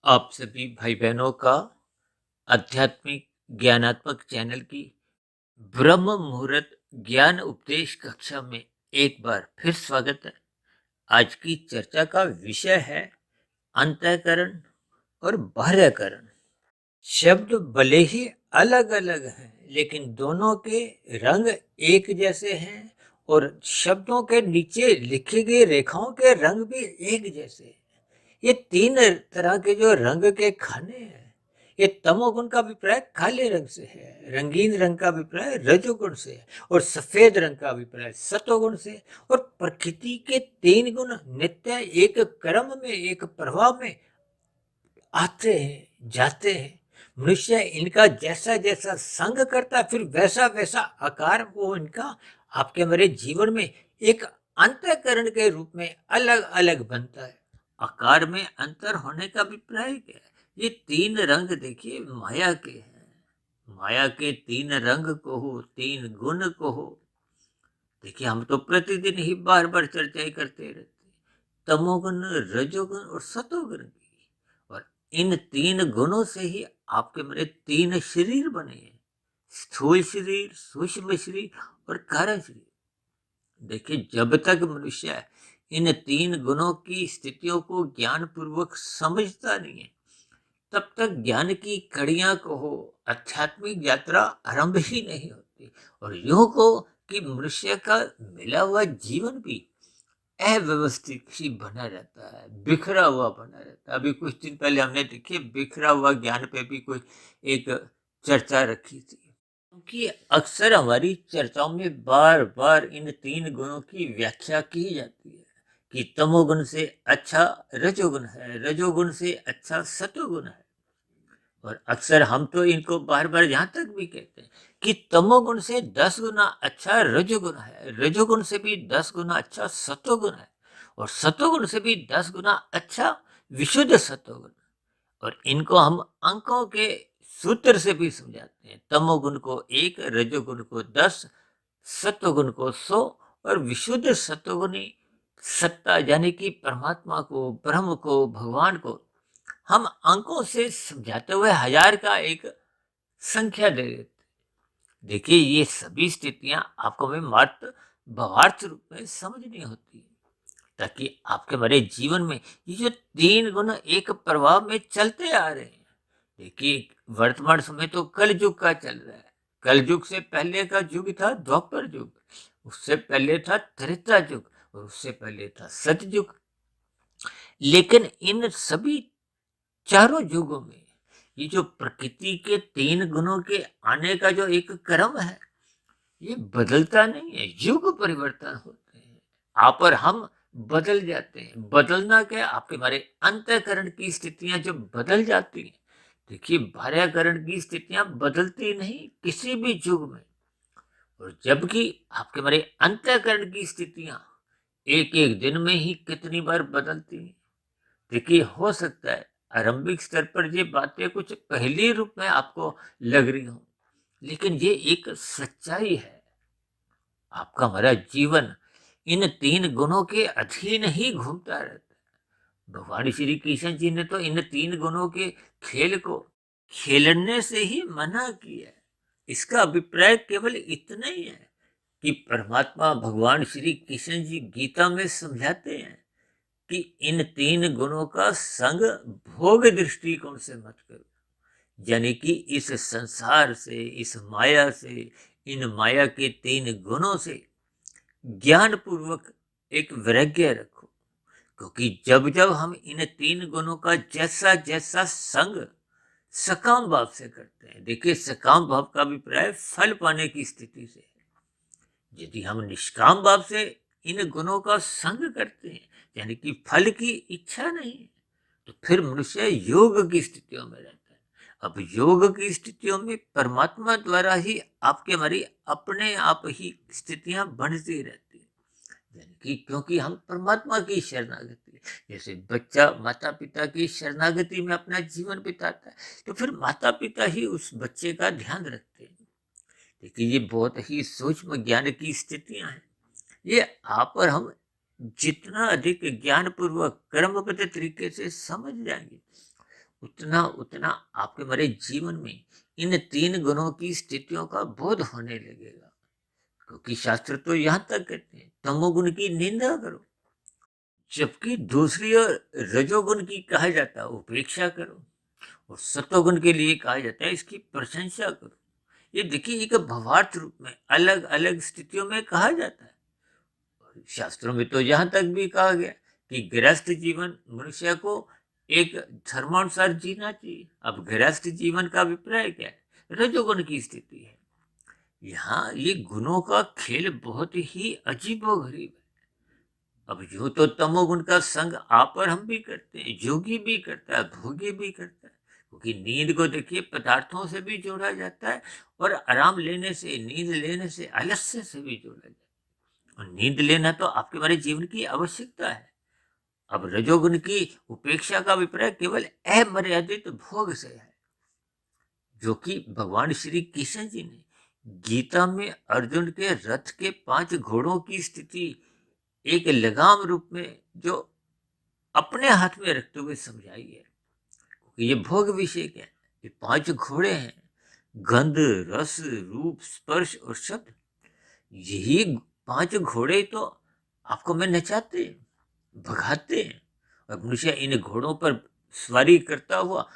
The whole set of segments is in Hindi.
आप सभी भाई बहनों का आध्यात्मिक ज्ञानात्मक चैनल की ब्रह्म मुहूर्त ज्ञान उपदेश कक्षा में एक बार फिर स्वागत है। आज की चर्चा का विषय है अंतःकरण और बाह्यकरण। शब्द भले ही अलग अलग हैं, लेकिन दोनों के रंग एक जैसे हैं और शब्दों के नीचे लिखी गई रेखाओं के रंग भी एक जैसे हैं। ये तीन तरह के जो रंग के खाने हैं, ये तमोगुण का अभिप्राय काले रंग से है, रंगीन रंग का अभिप्राय रजोगुण से है और सफेद रंग का अभिप्राय सतोगुण से है। और प्रकृति के तीन गुण नित्य एक क्रम में, एक प्रभाव में आते हैं, जाते हैं। मनुष्य इनका जैसा जैसा संग करता है, फिर वैसा वैसा आकार वो इनका आपके हमारे जीवन में एक अंतःकरण के रूप में अलग अलग बनता है। आकार में अंतर होने का अभिप्राय क्या है? ये तीन रंग देखिए माया के हैं। माया के तीन रंग को हो, तीन गुण को हो। देखिए हम तो प्रतिदिन ही बार बार चर्चाएं करते रहते हैं, तमोगुण, रजोगुण और सतोगुण की। और इन तीन गुणों से ही आपके मेरे तीन शरीर बने हैं, स्थूल शरीर, सूक्ष्म शरीर और कारण शरीर। देखिए जब तक मनुष्य इन तीन गुणों की स्थितियों को ज्ञान पूर्वक समझता नहीं है, तब तक ज्ञान की कड़ियां को हो, आध्यात्मिक यात्रा आरंभ ही नहीं होती। और यूं को कि मनुष्य का मिला हुआ जीवन भी अव्यवस्थित ही बना रहता है, बिखरा हुआ बना रहता है। अभी कुछ दिन पहले हमने देखिए बिखरा हुआ ज्ञान पे भी कोई एक चर्चा रखी थी, क्योंकि अक्सर हमारी चर्चाओं में बार बार इन तीन गुणों की व्याख्या की जाती है कि तमोगुण से अच्छा रजोगुण है, रजोगुण से अच्छा सतोगुण है। और अक्सर हम तो इनको बार बार यहाँ तक भी कहते हैं कि तमोगुण से 10 गुना अच्छा रजोगुण है, रजोगुण से भी 10 गुना अच्छा सतोगुण है और सतोगुण से भी 10 गुना अच्छा विशुद्ध सतोगुण। और इनको हम अंकों के सूत्र से भी समझाते हैं। तमोगुण को 1, रजोगुण को 10, सत्वगुण को 100 और विशुद्ध सत्वगुणी सत्ता यानी कि परमात्मा को, ब्रह्म को, भगवान को हम अंकों से समझाते हुए 1000 का एक संख्या दे देते। देखिए ये सभी स्थितियां आपको हमें मात्र भावार्थ रूप में समझनी होती है, ताकि आपके हमारे जीवन में ये जो तीन गुण एक प्रभाव में चलते आ रहे हैं। देखिए वर्तमान समय तो कल युग का चल रहा है। कल युग से पहले का युग था द्वापर युग, उससे पहले था त्रेता युग और उससे पहले था सतयुग। लेकिन इन सभी चारों युगों में ये जो प्रकृति के तीन गुणों के आने का जो एक क्रम है, ये बदलता नहीं है। युग परिवर्तन होते हैं, आप और हम बदल जाते हैं। बदलना क्या, आपके हमारे अंतःकरण की स्थितियां जब बदल जाती हैं। देखिए बाह्यकरण की स्थितियां बदलती नहीं किसी भी युग में, और जबकि आपके हमारे अंतःकरण की स्थितियां एक एक दिन में ही कितनी बार बदलती हैं। देखिए हो सकता है आरंभिक स्तर पर ये बातें कुछ पहली रूप में आपको लग रही हो, लेकिन ये एक सच्चाई है। आपका हमारा जीवन इन तीन गुणों के अधीन ही घूमता रहता है। भगवान श्री कृष्ण जी ने तो इन तीन गुणों के खेल को खेलने से ही मना किया है। इसका अभिप्राय केवल इतना ही है कि परमात्मा भगवान श्री कृष्ण जी गीता में समझाते हैं कि इन तीन गुणों का संग भोग दृष्टिकोण से मत करो। यानी कि इस संसार से, इस माया से, इन माया के तीन गुणों से ज्ञान पूर्वक एक वैराग्य रखो। क्योंकि जब जब हम इन तीन गुणों का जैसा जैसा संग सकाम भाव से करते हैं, देखिए सकाम भाव का अभिप्राय फल पाने की स्थिति से है। यदि हम निष्काम भाव से इन गुणों का संग करते हैं, यानी कि फल की इच्छा नहीं है, तो फिर मनुष्य योग की स्थितियों में रहता है। अब योग की स्थितियों में परमात्मा द्वारा ही आपके हमारी अपने आप ही स्थितियां बनती रहती है। यानी कि क्योंकि हम परमात्मा की शरणागति, जैसे बच्चा माता पिता की शरणागति में अपना जीवन बिताता है, तो फिर माता पिता ही उस बच्चे का ध्यान रखते हैं। देखिए ये बहुत ही सूक्ष्म ज्ञान की स्थितियां हैं। ये आप और हम जितना अधिक ज्ञान पूर्वक क्रमबद्ध तरीके से समझ जाएंगे, उतना उतना आपके हमारे जीवन में इन तीन गुणों की स्थितियों का बोध होने लगेगा। क्योंकि शास्त्र तो यहाँ तक कहते हैं तमोगुण की निंदा करो, जबकि दूसरी ओर रजोगुण की कहा जाता है उपेक्षा करो, और सत्वगुण के लिए कहा जाता है इसकी प्रशंसा करो। ये देखिए एक भावार्थ रूप में अलग अलग स्थितियों में कहा जाता है। और शास्त्रों में तो यहाँ तक भी कहा गया कि गृहस्थ जीवन मनुष्य को एक धर्मानुसार जीना चाहिए। अब गृहस्थ जीवन का अभिप्राय क्या है? रजोगुण की स्थिति है। यहाँ ये गुणों का खेल बहुत ही अजीबोगरीब है। अब जो तो तमोगुण का संग आप और हम भी करते हैं, योगी भी करता है, भोगी भी करता है। क्योंकि नींद को देखिए पदार्थों से भी जोड़ा जाता है, और आराम लेने से, नींद लेने से, आलस्य से भी जोड़ा जाता है। और नींद लेना तो आपके हमारे जीवन की आवश्यकता है। अब रजोगुण की उपेक्षा का अभिप्राय केवल अमर्यादित भोग से है, जो कि भगवान श्री कृष्ण जी ने गीता में अर्जुन के रथ के 5 घोड़ों की स्थिति एक लगाम रूप में जो अपने हाथ में रखते हुए समझाई है। ये भोग विषय क्या है? ये 5 घोड़े हैं, गंध, रस, रूप, स्पर्श और शब्द। यही 5 घोड़े तो आपको मैं नचाते हैं, भगाते हैं, और मनुष्य इन घोड़ों पर सवारी करता हुआ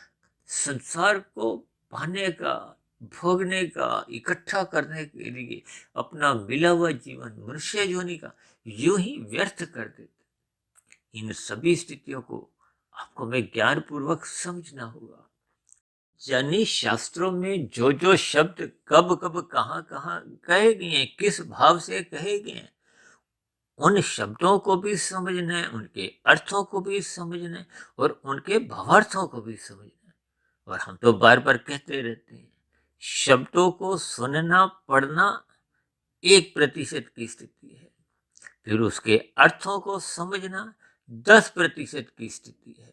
संसार को पाने का, भोगने का, इकट्ठा करने के लिए अपना मिला हुआ जीवन मनुष्य योनि का यूं ही व्यर्थ कर देते। इन सभी स्थितियों को आपको मैं ज्ञान पूर्वक समझना होगा। यानी शास्त्रों में जो जो शब्द कब कब कहाँ कहाँ कहे गए हैं, किस भाव से कहे गए हैं, उन शब्दों को भी समझना है, उनके अर्थों को भी समझना है, और उनके भावार्थों को भी समझना है। और हम तो बार बार कहते रहते हैं, शब्दों को सुनना पढ़ना 1% की स्थिति है, फिर उसके अर्थों को समझना 10% की स्थिति है।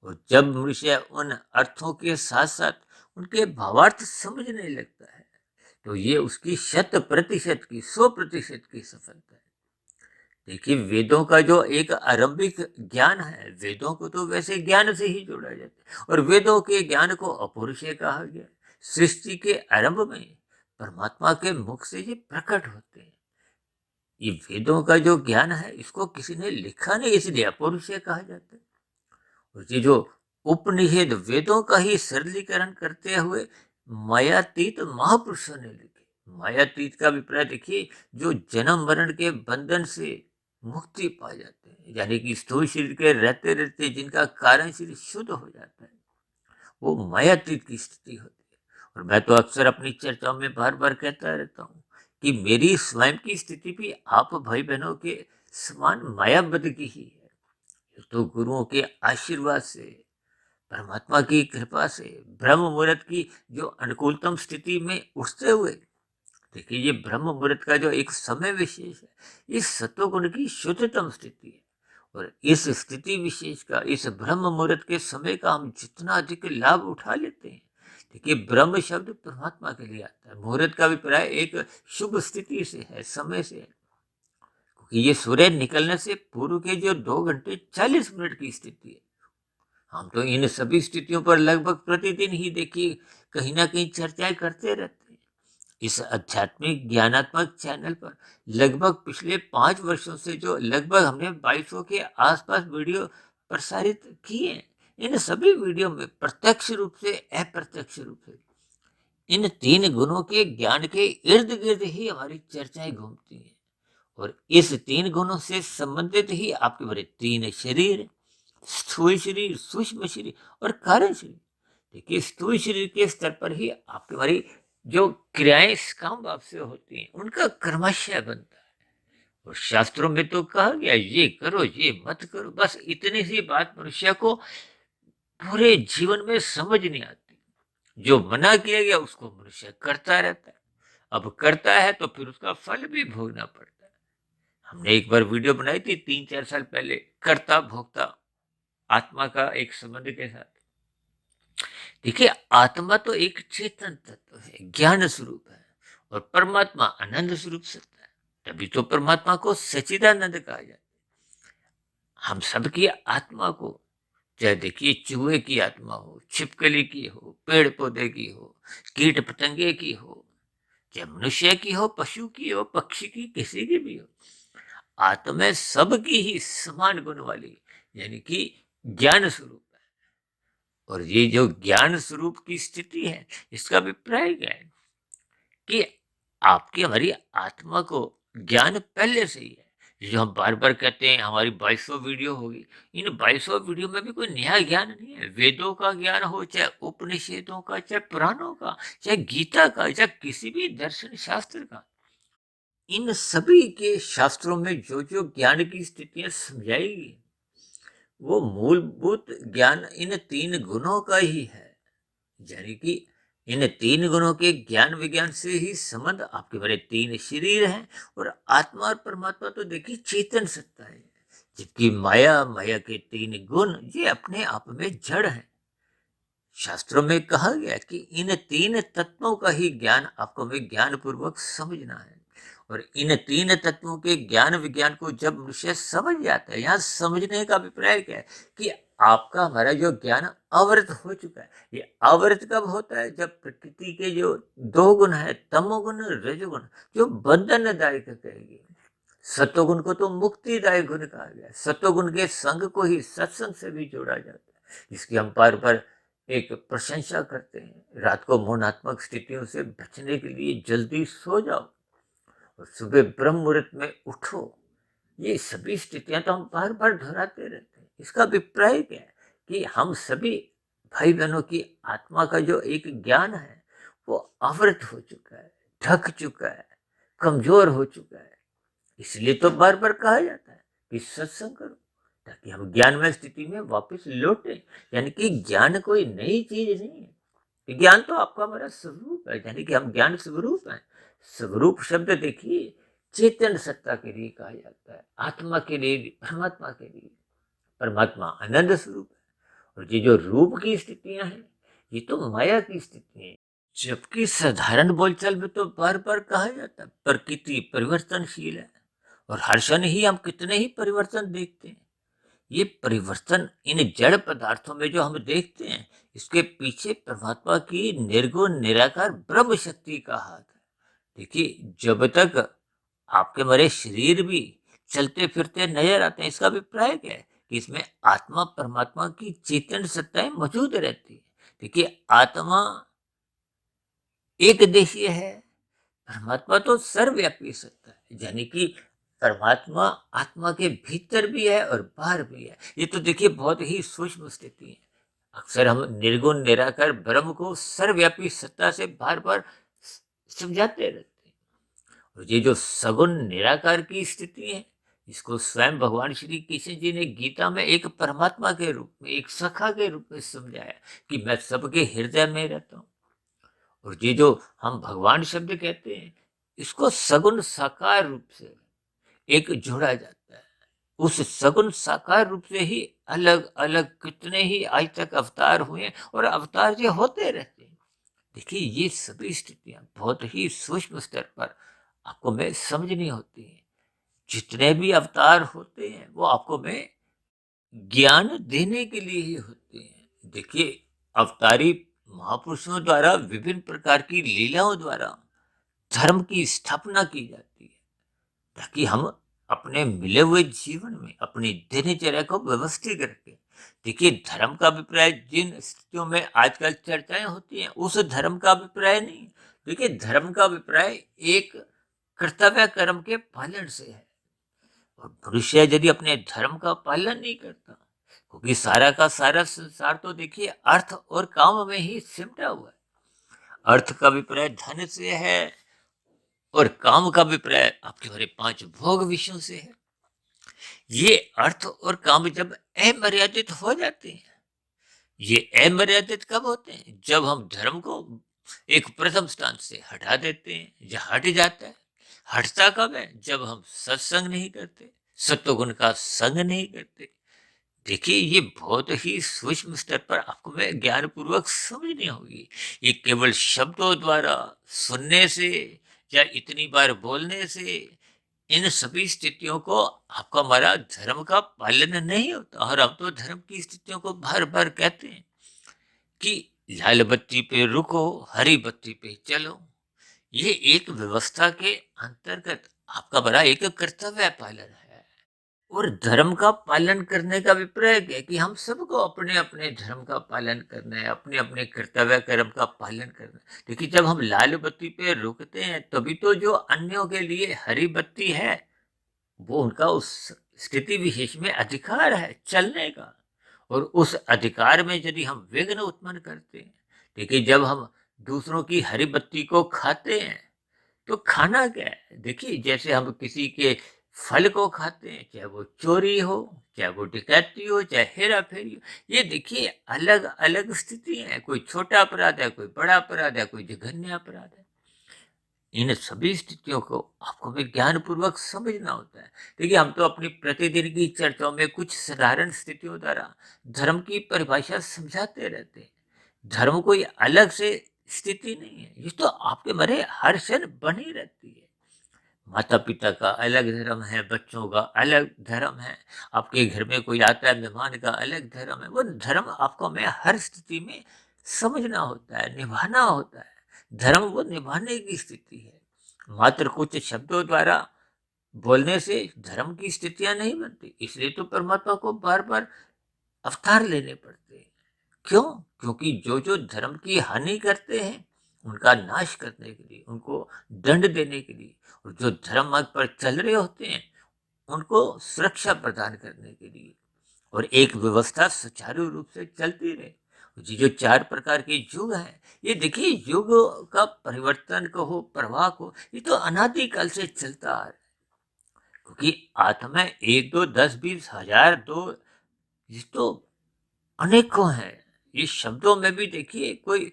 और जब मनुष्य उन अर्थों के साथ साथ उनके भावार्थ समझने लगता है, तो ये उसकी 100% की, 100% की सफलता है। देखिए वेदों का जो एक आरंभिक ज्ञान है, वेदों को तो वैसे ज्ञान से ही जोड़ा जाता है, और वेदों के ज्ञान को अपौरुषेय कहा गया। सृष्टि के आरंभ में परमात्मा के मुख से ये प्रकट होते हैं। ये वेदों का जो ज्ञान है इसको किसी ने लिखा नहीं, इसलिए अपौरुषेय कहा जाता है। और ये जो उपनिषद वेदों का ही सरलीकरण करते हुए मायातीत महापुरुषों ने लिखे। मायातीत का अभिप्राय देखिए, जो जन्म मरण के बंधन से मुक्ति पा जाते हैं, यानी कि स्थूल शरीर के रहते रहते जिनका कारण शरीर शुद्ध हो जाता है, वो मायातीत की स्थिति होती है। और मैं तो अक्सर अपनी चर्चाओं में बार बार कहता रहता हूँ कि मेरी स्वयं की स्थिति भी आप भाई बहनों के समान मायाबद्ध की ही है। तो गुरुओं के आशीर्वाद से, परमात्मा की कृपा से, ब्रह्म मुहूर्त की जो अनुकूलतम स्थिति में उठते हुए, देखिए ये ब्रह्म मुहूर्त का जो एक समय विशेष है, इस सत्वगुण की शुद्धतम स्थिति है। और इस स्थिति विशेष का, इस ब्रह्म मुहूर्त के समय का हम जितना अधिक लाभ उठा लेते हैं, देखिए ब्रह्म शब्द परमात्मा के लिए आता है, मुहूर्त का अभिप्राय एक शुभ स्थिति से है, समय से है। क्योंकि ये सूर्य निकलने से पूर्व के जो 2 घंटे 40 मिनट की स्थिति है, हम तो इन सभी स्थितियों पर लगभग प्रतिदिन ही देखिए कहीं ना कहीं चर्चाएं करते रहते हैं। इस आध्यात्मिक ज्ञानात्मक चैनल पर लगभग पिछले 5 वर्षों से जो लगभग हमने 2200 के आसपास वीडियो प्रसारित किए हैं, इन सभी वीडियो में प्रत्यक्ष रूप से, अप्रत्यक्ष रूप से इन 3 गुणों के ज्ञान के इर्द गिर्द ही हमारी चर्चाएं घूमती हैं। और इस 3 गुणों से संबंधित ही आपके बड़े 3 शरीर, स्थूल शरीर, सूक्ष्म शरीर और कारण शरीर। देखिए स्थूल शरीर के स्तर पर ही आपके हमारी जो क्रियाएं काम भाव से होती हैं, उनका कर्माशय बनता है। और शास्त्रों में तो कहा गया ये करो, ये मत करो, बस इतनी सी बात मनुष्य को पूरे जीवन में समझ नहीं आती। जो मना किया गया उसको मनुष्य करता रहता है। अब करता है तो फिर उसका फल भी भोगना पड़ता है। हमने एक बार वीडियो बनाई थी 3-4 साल पहले, कर्ता भोक्ता आत्मा का एक संबंध के साथ। देखिए आत्मा तो एक चेतन तत्व है, ज्ञान स्वरूप है, और परमात्मा आनंद स्वरूप सत्ता है। तभी तो परमात्मा को सच्चिदानंद कहा जाता है। हम सबकी आत्मा को चाहे देखिए चूहे की आत्मा हो, छिपकली की हो, पेड़ पौधे की हो, कीट पतंगे की हो, चाहे मनुष्य की हो, पशु की हो, पक्षी की, किसी की भी हो, आत्मा सबकी ही समान गुण वाली, यानी कि ज्ञान स्वरूप है। और ये जो ज्ञान स्वरूप की स्थिति है, इसका अभिप्राय क्या है कि आपकी हमारी आत्मा को ज्ञान पहले से ही है। जो हम बार बार कहते हैं हमारी 2200 वीडियो होगी, इन 2200 वीडियो में भी कोई नया ज्ञान नहीं है। वेदों का ज्ञान हो, चाहे उपनिषदों का, चाहे पुराणों का, चाहे गीता का, चाहे किसी भी दर्शन शास्त्र का, इन सभी के शास्त्रों में जो जो ज्ञान की स्थितियां समझाई गई, वो मूलभूत ज्ञान इन तीन गुणों का ही है। यानी कि इन तीन गुणों के ज्ञान विज्ञान से ही संबंध। आपके बड़े तीन शरीर हैं, और आत्मा और परमात्मा तो देखिए चेतन सत्ता है, जबकि माया, माया के तीन गुण, ये अपने आप में जड़ है। शास्त्रों में कहा गया कि इन तीन तत्वों का ही ज्ञान आपको विज्ञान पूर्वक समझना है। और इन तीन तत्वों के ज्ञान विज्ञान को जब मनुष्य समझ जाता है, यहाँ समझने का अभिप्राय क्या है कि आपका हमारा जो ज्ञान आवृत हो चुका है। ये आवृत कब होता है? जब प्रकृति के जो दो गुण है, तमोगुण, रजोगुण, जो बंधनदायक कहेगी। सत्वगुण को तो मुक्तिदायक गुण कहा गया है। सत्वगुण के संग को ही सत्संग से भी जोड़ा जाता है, जिसकी हम बार बार एक प्रशंसा करते हैं। रात को मौनात्मक स्थितियों से बचने के लिए जल्दी सो जाओ और सुबह ब्रह्म मुहूर्त में उठो। ये सभी स्थितियां तो हम बार बार दोहराते रहते हैं। इसका अभिप्राय क्या है कि हम सभी भाई बहनों की आत्मा का जो एक ज्ञान है, वो आवृत हो चुका है, ढक चुका है, कमजोर हो चुका है। इसलिए तो बार बार कहा जाता है कि सत्संग करो, ताकि हम ज्ञानमय स्थिति में वापस लौटे। यानी कि ज्ञान कोई नई चीज नहीं है, ज्ञान तो आपका हमारा स्वरूप है। यानी कि हम ज्ञान स्वरूप हैं। स्वरूप शब्द देखिए चेतन सत्ता के लिए कहा जाता है, आत्मा के लिए, परमात्मा के लिए। परमात्मा आनंद स्वरूप है, और ये जो रूप की स्थितियां हैं, ये तो माया की स्थिति है। जबकि साधारण बोलचाल में तो बार बार कहा जाता है प्रकृति परिवर्तनशील है, और हर क्षण ही हम कितने ही परिवर्तन देखते हैं। ये परिवर्तन इन जड़ पदार्थों में जो हम देखते हैं, इसके पीछे परमात्मा की निर्गुण निराकार ब्रह्म शक्ति का हाथ है। देखिए, जब तक आपके मरे शरीर भी चलते फिरते नजर आते हैं, इसका अभिप्राय क्या है कि इसमें आत्मा परमात्मा की चेतन सत्ताएं मौजूद रहती है। देखिए, आत्मा एक देशीय है, परमात्मा तो सर्वव्यापी सत्ता है। यानी कि परमात्मा आत्मा के भीतर भी है और बाहर भी है। ये तो देखिए बहुत ही सूक्ष्म स्थिति है। अक्सर हम निर्गुण निराकार ब्रह्म को सर्वव्यापी सत्ता से बार बार समझाते रहते हैं। और ये जो सगुण निराकार की स्थिति है, इसको स्वयं भगवान श्री कृष्ण जी ने गीता में एक परमात्मा के रूप में, एक सखा के रूप में समझाया कि मैं सबके हृदय में रहता हूँ। और ये जो हम भगवान शब्द कहते हैं, इसको सगुण साकार रूप से एक जोड़ा जाता है। उस सगुण साकार रूप से ही अलग अलग कितने ही आज तक अवतार हुए हैं, और अवतार ये होते रहते हैं। देखिए, ये सभी स्थितियां बहुत ही सूक्ष्म स्तर पर आपको में समझनी होती है। जितने भी अवतार होते हैं, वो आपको में ज्ञान देने के लिए ही होते हैं। देखिए, अवतारी महापुरुषों द्वारा विभिन्न प्रकार की लीलाओं द्वारा धर्म की स्थापना की जाती है, ताकि हम अपने मिले हुए जीवन में अपनी दिनचर्या को व्यवस्थित रखें। देखिए, धर्म का अभिप्राय जिन स्थितियों में आजकल चर्चाएं होती हैं, उस धर्म का अभिप्राय नहीं। देखिए, धर्म का अभिप्राय एक कर्तव्य कर्म के पालन से है। और मनुष्य यदि अपने धर्म का पालन नहीं करता, क्योंकि सारा का सारा संसार तो देखिए अर्थ और काम में ही सिमटा हुआ है। अर्थ का अभिप्राय धन से है, और काम का अभिप्राय आपके हमारे पांच भोग विषयों से है। ये अर्थ और काम जब अमर्यादित हो जाते हैं, ये अमर्यादित कब होते हैं? जब हम धर्म को एक प्रथम स्थान से हटा देते हैं, या हट जाता है। हटता कब है? जब हम सत्संग नहीं करते, सत्वगुण का संग नहीं करते। देखिए, ये बहुत ही सूक्ष्म स्तर पर आपको मैं ज्ञान पूर्वक समझनी होगी। ये केवल शब्दों द्वारा सुनने से या इतनी बार बोलने से इन सभी स्थितियों को आपका हमारा धर्म का पालन नहीं होता, और हम तो धर्म की स्थितियों को बार बार कहते हैं कि लाल बत्ती पे रुको, हरी बत्ती पे चलो। ये एक व्यवस्था के अंतर्गत आपका बड़ा एक कर्तव्य पालन है। और धर्म का पालन करने का अभिप्राय क्या है कि हम सबको अपने अपने धर्म का पालन करना है, अपने अपने कर्तव्य कर्म का पालन करना है। देखिए, जब हम लाल बत्ती पे रुकते हैं तभी तो जो अन्यों के लिए हरी बत्ती है, वो उनका उस स्थिति विशेष में अधिकार है चलने का। और उस अधिकार में यदि हम विघ्न उत्पन्न करते हैं, देखिए जब हम दूसरों की हरी बत्ती को खाते हैं तो खाना क्या है? देखिए, जैसे हम किसी के फल को खाते हैं, चाहे वो चोरी हो, चाहे वो डकैती हो, चाहे हेरा फेरी हो, ये देखिए अलग अलग स्थिति है। कोई छोटा अपराध है, कोई बड़ा अपराध है, कोई जघन्य अपराध है। इन सभी स्थितियों को आपको भी ज्ञान पूर्वक समझना होता है। देखिए, हम तो अपनी प्रतिदिन की चर्चाओं में कुछ साधारण स्थितियों द्वारा धर्म की परिभाषा समझाते रहते हैं। धर्म कोई अलग से स्थिति नहीं है, ये तो आपके मरे हर क्षण बनी रहती है। माता पिता का अलग धर्म है, बच्चों का अलग धर्म है, आपके घर में कोई आता है मेहमान का अलग धर्म है। वो धर्म आपको हमें हर स्थिति में समझना होता है, निभाना होता है। धर्म वो निभाने की स्थिति है। मात्र कुछ शब्दों द्वारा बोलने से धर्म की स्थितियां नहीं बनती। इसलिए तो परमात्मा को बार बार अवतार लेने पड़ते हैं। क्यों? क्योंकि जो जो धर्म की हानि करते हैं उनका नाश करने के लिए, उनको दंड देने के लिए, और जो धर्म मार्ग पर चल रहे होते हैं उनको सुरक्षा प्रदान करने के लिए, और एक व्यवस्था सुचारू रूप से चलती रहे। ये जो चार प्रकार के युग हैं, ये देखिए युग का परिवर्तन कहो, प्रवाह को, ये तो अनादिकाल से चलता आ रहा है। क्योंकि आत्मा एक दो दस बीस हजार दो, ये तो अनेकों हैं। ये शब्दों में भी देखिए, कोई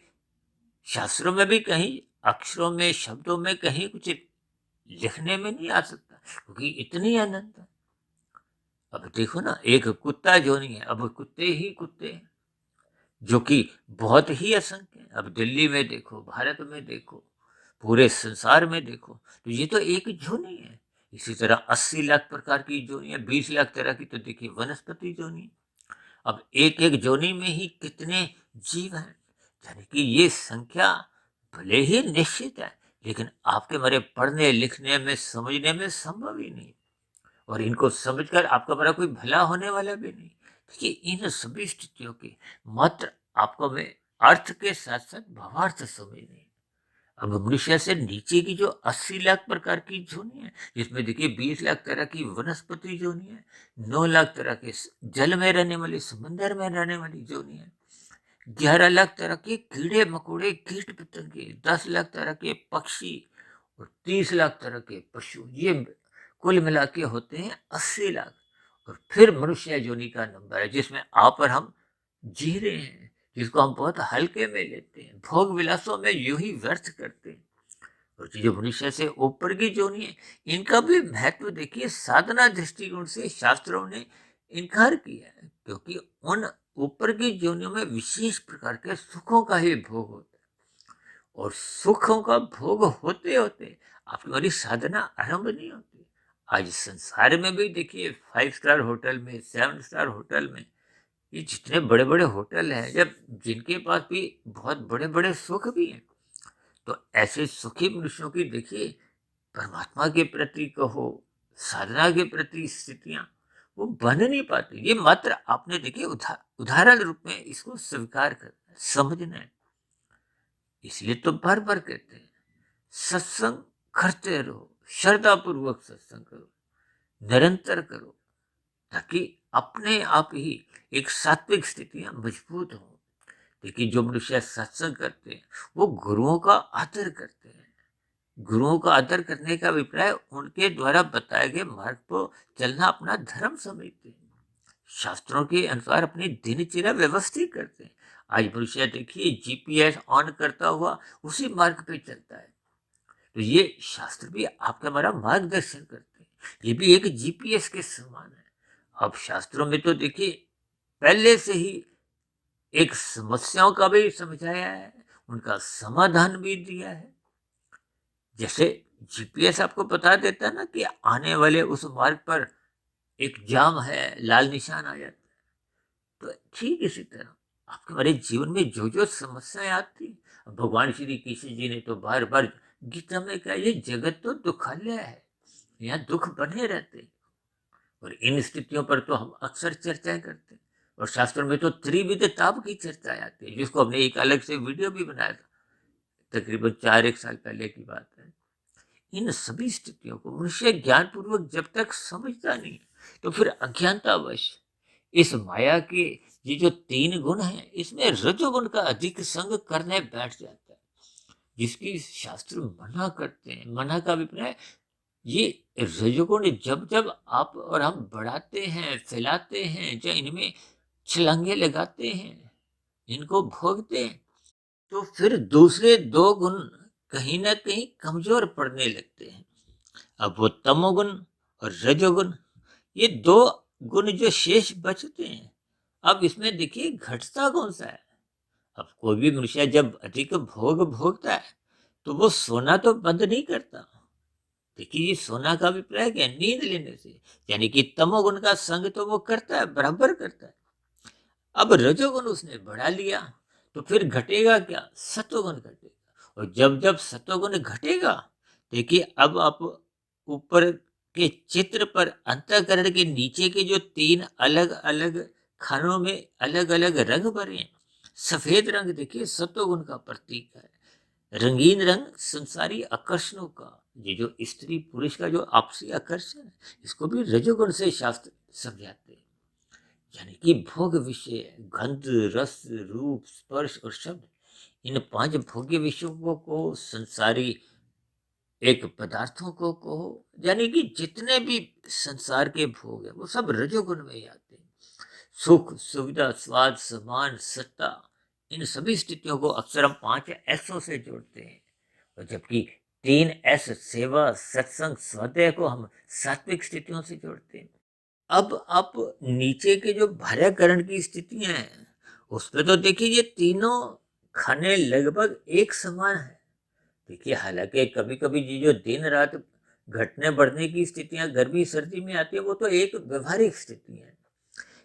शास्त्रों में भी कहीं अक्षरों में, शब्दों में कहीं कुछ लिखने में नहीं आ सकता, क्योंकि इतनी अनंत है। अब देखो ना, एक कुत्ता जो नहीं है, अब कुत्ते ही कुत्ते हैं, जो कि बहुत ही असंख्य है। अब दिल्ली में देखो, भारत में देखो, पूरे संसार में देखो, तो ये तो एक जोनी है। इसी तरह 80 लाख प्रकार की जोनी है, 20 लाख तरह की तो देखिए वनस्पति जोनी है। अब एक एक जोनी में ही कितने जीव हैं, यानी कि ये संख्या भले ही निश्चित है, लेकिन आपके मेरे पढ़ने लिखने में समझने में संभव ही नहीं। और इनको समझकर आपका बड़ा कोई भला होने वाला भी नहीं। देखिए, इन सभी स्थितियों के मात्र आपको में अर्थ के साथ साथ भावार्थ समझने हैं। अब मनुष्य से नीचे की जो 80 लाख प्रकार की जोनी है, जिसमें देखिए 20 लाख तरह की वनस्पति जोनी है, 9 लाख तरह के जल में रहने वाली, समंदर में रहने वाली जोनी है, 11 लाख तरह के कीड़े मकोड़े, कीट पतंगे, 10 लाख तरह के पक्षी, और 30 लाख तरह के पशु, ये कुल मिला के होते हैं 80 लाख। और फिर मनुष्य योनि का नंबर है, जिसमें आप और हम जी रहे हैं, जिसको हम बहुत हल्के में लेते हैं, भोग विलासों में यूं ही व्यर्थ करते हैं। और जो मनुष्य से ऊपर की जोनी है, इनका भी महत्व देखिए साधना दृष्टिकोण से शास्त्रों ने इनकार किया है, क्योंकि उन ऊपर की जोनियों में विशेष प्रकार के सुखों का ही भोग होता है। और सुखों का भोग होते होते आपकी हमारी साधना आरंभ नहीं होती। आज संसार में भी देखिए 5 स्टार होटल में, 7 स्टार होटल में, ये जितने बड़े बड़े होटल हैं, जब जिनके पास भी बहुत बड़े बड़े सुख भी हैं, तो ऐसे सुखी मनुष्यों की देखिए परमात्मा के प्रति कहो, साधना के प्रति स्थितियां वो बन नहीं पाती। ये मात्र आपने देखिए उदाहरण रूप में इसको स्वीकार करना है, समझना है। इसलिए तो बार बार कहते हैं सत्संग करते रहो, श्रद्धा पूर्वक सत्संग करो, निरंतर करो, ताकि अपने आप ही एक सात्विक स्थितियां मजबूत हों। देखिए, जो मनुष्य सत्संग करते हैं वो गुरुओं का आदर करते हैं। गुरुओं का आदर करने का अभिप्राय उनके द्वारा बताए गए मार्ग को चलना अपना धर्म समझते हैं, शास्त्रों के अनुसार अपनी दिनचर्या व्यवस्थित करते हैं। आज मनुष्य देखिए जीपीएस ऑन करता हुआ उसी मार्ग पे चलता है, तो ये शास्त्र भी आपका हमारा मार्गदर्शन करते हैं। ये भी एक जीपीएस के समान है। अब शास्त्रों में तो देखिए पहले से ही एक समस्याओं का भी समझाया है, उनका समाधान भी दिया है। जैसे जीपीएस आपको बता देता है ना कि आने वाले उस मार्ग पर एक जाम है, लाल निशान आ जाता है। तो ठीक इसी तरह आपके हमारे जीवन में जो जो समस्याएं आती, भगवान श्री कृष्ण जी ने तो बार बार गीता में कहा, ये जगत तो दुखालय है, यहाँ दुख बने रहते हैं। और इन स्थितियों पर तो हम अक्सर चर्चाएं करते हैं, और शास्त्रों में तो त्रिविध ताप की चर्चा आती है, जिसको हमने एक अलग से वीडियो भी बनाया था, तकरीबन 4-1 साल पहले की बात है। इन सभी स्थितियों को मनुष्य ज्ञान पूर्वक जब तक समझता नहीं, तो फिर अज्ञानतावश इस माया के ये जो 3 गुण हैं, इसमें रजोगुण का अधिक संग करने बैठ जाता है, जिसकी शास्त्र मना करते हैं। मना का अभिप्राय, ये रजोगुण जब जब आप और हम बढ़ाते हैं, फैलाते हैं, या इनमें छलांगे लगाते हैं, इनको भोगते हैं, तो फिर दूसरे 2 गुण कहीं ना कहीं कमजोर पड़ने लगते हैं। अब वो तमोगुण और रजोगुण, ये 2 गुण जो शेष बचते हैं, अब इसमें देखिए घटता कौन सा है। अब कोई भी मनुष्य जब अधिक भोग भोगता है, तो वो सोना तो बंद नहीं करता। देखिए, ये सोना का अभिप्राय क्या है? नींद लेने से, यानी कि तमोगुण का संग तो वो करता है, बराबर करता है। अब रजोगुण उसने बढ़ा लिया, तो फिर घटेगा क्या? सतोगुण घटेगा। और जब जब सतोगुण घटेगा, देखिए अब आप ऊपर के चित्र पर अंतःकरण के नीचे के जो 3 अलग अलग खानों में अलग अलग रंग भरे हैं, सफेद रंग देखिए सतोगुण का प्रतीक है। रंगीन रंग संसारी आकर्षणों का, ये जो स्त्री पुरुष का जो आपसी आकर्षण है, इसको भी रजोगुण से शास्त्र समझाते हैं। यानी कि भोग विषय, गंध, रस, रूप, स्पर्श और शब्द, इन 5 भोग्य विषयों को संसारी एक पदार्थों को कहो, यानी कि जितने भी संसार के भोग है, वो सब रजोगुण में ही आते हैं। सुख, सुविधा, स्वाद, सम्मान, सत्ता, इन सभी स्थितियों को अक्सर हम 5 एसों से जोड़ते हैं। और जबकि 3 एस, सेवा, सत्संग, स्वाध्याय, को हम सात्विक स्थितियों से जोड़ते हैं। अब आप नीचे के जो भार्याकरण की स्थितियां हैं, उस पर तो देखिए ये तीनों खाने लगभग एक समान है। देखिए, हालांकि कभी कभी ये जो दिन रात घटने बढ़ने की स्थितियां गर्मी सर्दी में आती है, वो तो एक व्यवहारिक स्थिति है।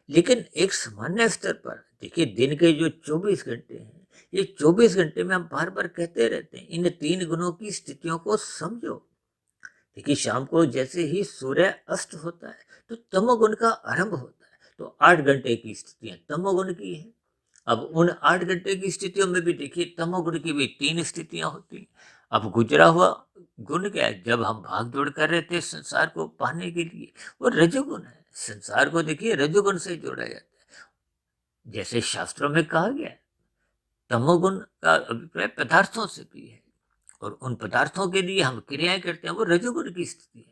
लेकिन एक सामान्य स्तर पर देखिए, दिन के जो 24 घंटे हैं, ये 24 घंटे में हम बार बार कहते रहते हैं, इन 3 गुणों की स्थितियों को समझो। देखिए, शाम को जैसे ही सूर्य अस्त होता है, तो तमोगुण का आरंभ होता है। तो 8 घंटे की स्थितियां तमोगुण की है। अब उन 8 घंटे की स्थितियों में भी देखिए तमोगुण की भी 3 स्थितियां होती हैं। अब गुजरा हुआ गुण क्या है? जब हम भाग दौड़ कर रहे थे संसार को पाने के लिए, वो रजोगुण है। संसार को देखिए रजोगुण से जोड़ा जाता है। जैसे शास्त्रों में कहा गया है, तमोगुण का अभिप्राय पदार्थों से भी है, और उन पदार्थों के लिए हम क्रियाएं करते हैं, वो रजोगुण की स्थिति है।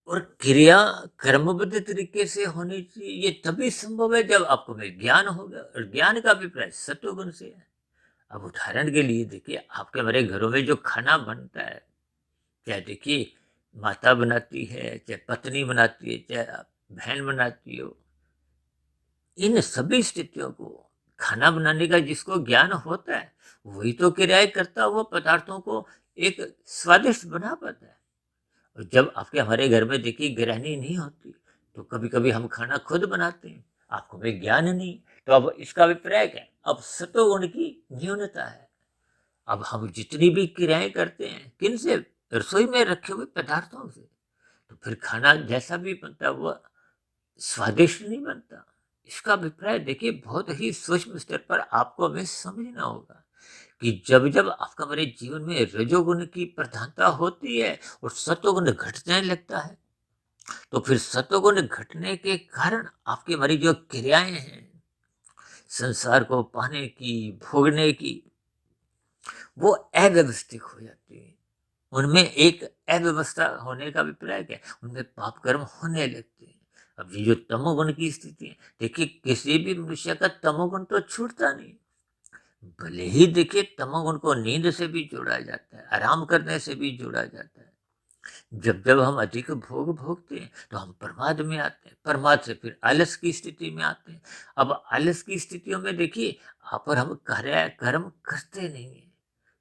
और क्रिया कर्मबद्ध तरीके से होनी चाहिए, ये तभी संभव है जब आपको में ज्ञान होगा, और ज्ञान का अभिप्राय सत्वगुण से है। अब उदाहरण के लिए देखिए, आपके हमारे घरों में जो खाना बनता है, चाहे देखिए माता बनाती है, चाहे पत्नी बनाती है, चाहे बहन बनाती हो, इन सभी स्थितियों को खाना बनाने का जिसको ज्ञान होता है, वही तो क्रियाएं करता हुआ पदार्थों को एक स्वादिष्ट बना पाता है। और जब आपके हमारे घर में देखिए गृहिणी नहीं होती, तो कभी कभी हम खाना खुद बनाते हैं, आपको में ज्ञान नहीं, तो अब इसका अभिप्राय क्या है? अब सतोगुण की न्यूनता है। अब हम जितनी भी क्रियाएं करते हैं, किन से? रसोई में रखे हुए पदार्थों से। तो फिर खाना जैसा भी बनता है, वह स्वादिष्ट नहीं बनता। इसका अभिप्राय देखिए बहुत ही सूक्ष्म स्तर पर आपको हमें समझना होगा, कि जब जब आपका हमारे जीवन में रजोगुण की प्रधानता होती है और सत्वगुण घटने लगता है, तो फिर सत्वगुण घटने के कारण आपकी हमारी जो क्रियाएं हैं संसार को पाने की, भोगने की, वो अव्यवस्थित हो जाती है। उनमें एक अव्यवस्था होने का अभिप्राय क्या है? उनमें पाप कर्म होने लगते हैं। अब ये जो तमोगुण की स्थिति है, देखिए किसी भी मनुष्य का तमोगुण तो छूटता नहीं। भले ही देखिए तमोगुण को नींद से भी जोड़ा जाता है, आराम करने से भी जोड़ा जाता है। जब जब हम अधिक भोग भोगते हैं, तो हम प्रमाद में आते हैं, प्रमाद से फिर आलस की स्थिति में आते हैं। अब आलस की स्थितियों में देखिए आप और हम कार्य कर्म करते नहीं है,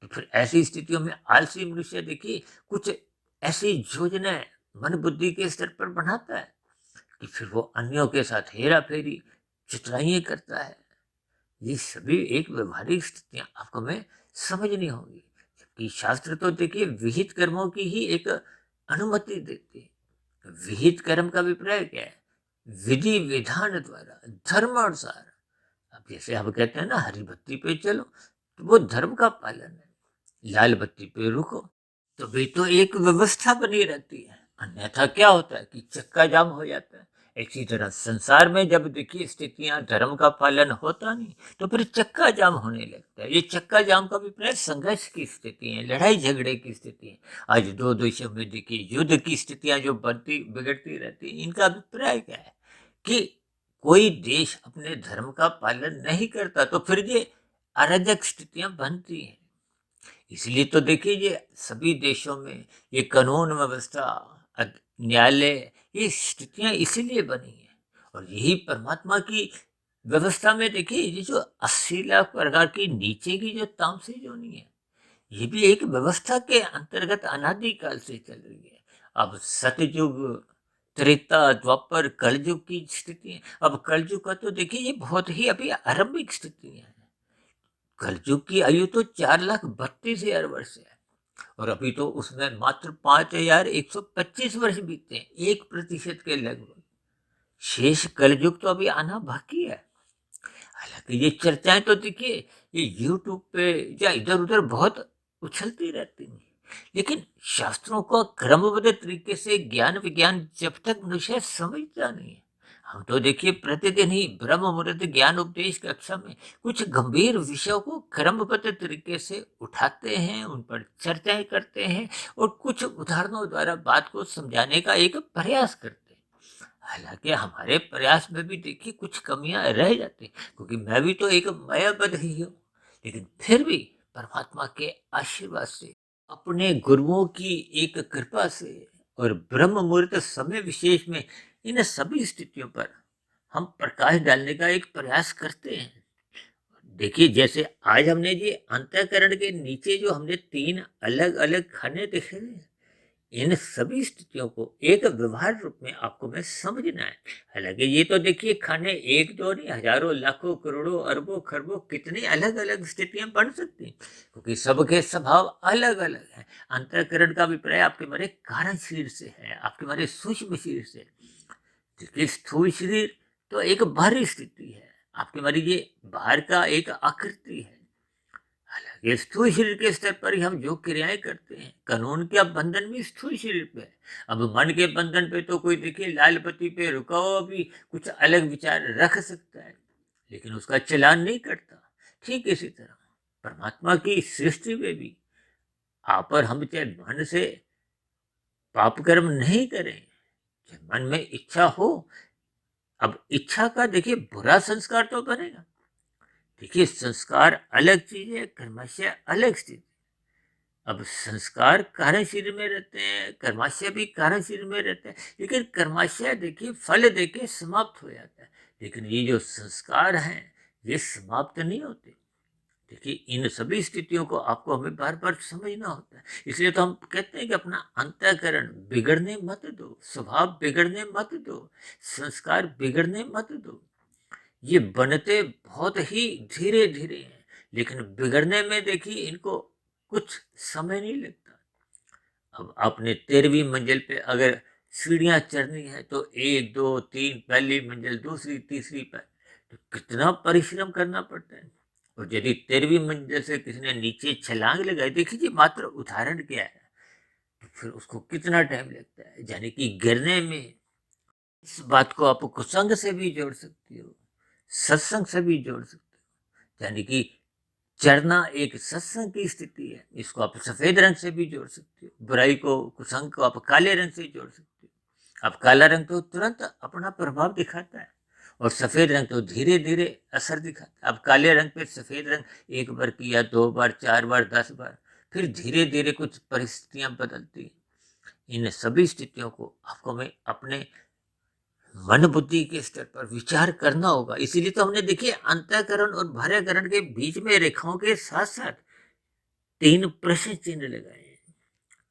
तो फिर ऐसी स्थितियों में आलसी मनुष्य देखिए कुछ ऐसी योजनाएं मन बुद्धि के स्तर पर बनाता है कि फिर वो अन्यों के साथ हेरा फेरी चतुराइयां करता है। ये सभी एक व्यवहारिक स्थितियां आपको मैं समझनी होंगी। जबकि शास्त्र तो देखिए विहित कर्मों की ही एक अनुमति देते हैं। विहित कर्म का अभिप्राय क्या है? विधि विधान द्वारा धर्मानुसार। अब जैसे हम कहते हैं ना, हरी बत्ती पे चलो, तो वो धर्म का पालन है। लाल बत्ती पे रुको, तो भी तो एक व्यवस्था बनी रहती है। अन्यथा क्या होता है कि चक्का जाम हो जाता है। इसी तरह संसार में जब देखिए स्थितियां धर्म का पालन होता नहीं, तो फिर चक्का जाम होने लगता है। ये चक्का जाम का अभिप्राय संघर्ष की स्थिति है, लड़ाई झगड़े की स्थिति है। आज दो देशों में देखिए युद्ध की स्थितियां जो बनती बिगड़ती रहती है, इनका अभिप्राय क्या है कि कोई देश अपने धर्म का पालन नहीं करता, तो फिर ये अराजक स्थितियां बनती हैं। इसलिए तो देखिए ये सभी देशों में ये कानून व्यवस्था, न्यायालय, ये स्थितियां इसीलिए बनी है। और यही परमात्मा की व्यवस्था में देखिए ये जो 80 लाख प्रकार की नीचे की जो तामसिक योनि है, ये भी एक व्यवस्था के अंतर्गत अनादिकाल से चल रही है। अब सतयुग, त्रेता, द्वापर, कलयुग की स्थिति है। अब कलयुग का तो देखिए ये बहुत ही अभी आरंभिक स्थिति है। कलयुग की आयु तो 4,32,000 वर्ष है, और अभी तो उसमें मात्र 5,125 वर्ष बीते हैं, 1% के लगभग। शेष कलयुग तो अभी आना बाकी है। हालांकि ये चर्चाएं तो देखिए ये यूट्यूब पे या इधर उधर बहुत उछलती रहती हैं, लेकिन शास्त्रों का क्रमबद्ध तरीके से ज्ञान विज्ञान जब तक मनुष्य समझता नहीं है। हम तो देखिए प्रतिदिन ही ब्रह्म मुहूर्त ज्ञान उपदेश कक्षा में कुछ गंभीर विषयों को क्रमबद्ध तरीके से उठाते हैं, उन पर चर्चाएं करते हैं और कुछ उदाहरणों द्वारा बात को समझाने का एक प्रयास करते हैं। हालांकि हमारे प्रयास में भी देखिए कुछ कमियां रह जाती, क्योंकि मैं भी तो एक मायाबद्ध ही हूँ। लेकिन फिर भी परमात्मा के आशीर्वाद से, अपने गुरुओं की एक कृपा से और ब्रह्म मुहूर्त समय विशेष में इन सभी स्थितियों पर हम प्रकाश डालने का एक प्रयास करते हैं। देखिए जैसे आज हमने जी अंतःकरण के नीचे जो हमने 3 अलग अलग खाने देखे हैं, इन सभी स्थितियों को एक व्यवहार रूप में आपको में समझना है। हालांकि ये तो देखिए खाने एक दो नहीं, हजारों लाखों करोड़ों अरबों खरबों कितनी अलग अलग स्थितियां बन सकती हैं, क्योंकि सबके स्वभाव अलग अलग है। अंतःकरण का अभिप्राय आपके हमारे कारण शरीर से है, आपके हमारे सूक्ष्म शरीर से। देखिए स्थूल शरीर तो एक बाहरी स्थिति है, आपके हमारी ये बाहर का एक आकृति है। हालांकि स्थूल शरीर के स्तर पर ही हम जो क्रियाएं करते हैं, कानून का बंधन भी स्थूल शरीर पे है। अब मन के बंधन पे तो कोई देखिए लाल बत्ती पे रुका हुआ भी कुछ अलग विचार रख सकता है, लेकिन उसका चलान नहीं करता। ठीक इसी तरह परमात्मा की सृष्टि में भी आप और हम चाहे मन से पाप कर्म नहीं करें, चाहे मन में इच्छा हो, अब इच्छा का देखिए बुरा संस्कार तो बनेगा। देखिए संस्कार अलग चीज है, कर्मशय अलग चीज। अब संस्कार कारण शरीर में रहते हैं, कर्माशय भी कारण शरीर में रहते हैं, लेकिन कर्माशय देखिए फल देके समाप्त हो जाता है, लेकिन ये जो संस्कार हैं ये समाप्त नहीं होते। देखिए इन सभी स्थितियों को आपको हमें बार बार समझना होता है। इसलिए तो हम कहते हैं कि अपना अंतःकरण बिगड़ने मत दो, स्वभाव बिगड़ने मत दो, संस्कार बिगड़ने मत दो। ये बनते बहुत ही धीरे धीरे हैं, लेकिन बिगड़ने में देखिए इनको कुछ समय नहीं लगता। अब आपने 13वीं मंजिल पे अगर सीढ़ियां चढ़नी है, तो 1 2 3 पहली मंजिल, दूसरी तीसरी पर, तो कितना परिश्रम करना पड़ता है। और यदि 13वीं मंजिल से किसी ने नीचे छलांग लगाई, देखिए मात्र उदाहरण क्या है, तो फिर उसको कितना टाइम लगता है। यानी कि गिरने में इस बात को आप कुसंग से भी जोड़ सकती हो, सत्संग से भी जोड़ सकते हो। यानी कि चढ़ना एक सत्संग की स्थिति है, इसको आप सफेद रंग से भी जोड़ सकते हो। बुराई को, कुसंग को आप काले रंग से जोड़ सकते हो। अब काला रंग तो तुरंत अपना प्रभाव दिखाता है, और सफेद रंग तो धीरे धीरे असर दिखाता है। अब काले रंग पे सफेद रंग एक बार किया, 2 बार, 4 बार, 10 बार, फिर धीरे धीरे कुछ परिस्थितियां बदलती हैं। इन सभी स्थितियों को आपको मैं अपने मन बुद्धि के स्तर पर विचार करना होगा। इसीलिए तो हमने देखिए अंतःकरण और बाह्यकरण के बीच में रेखाओं के साथ साथ 3 प्रश्न चिन्ह लगाए हैं।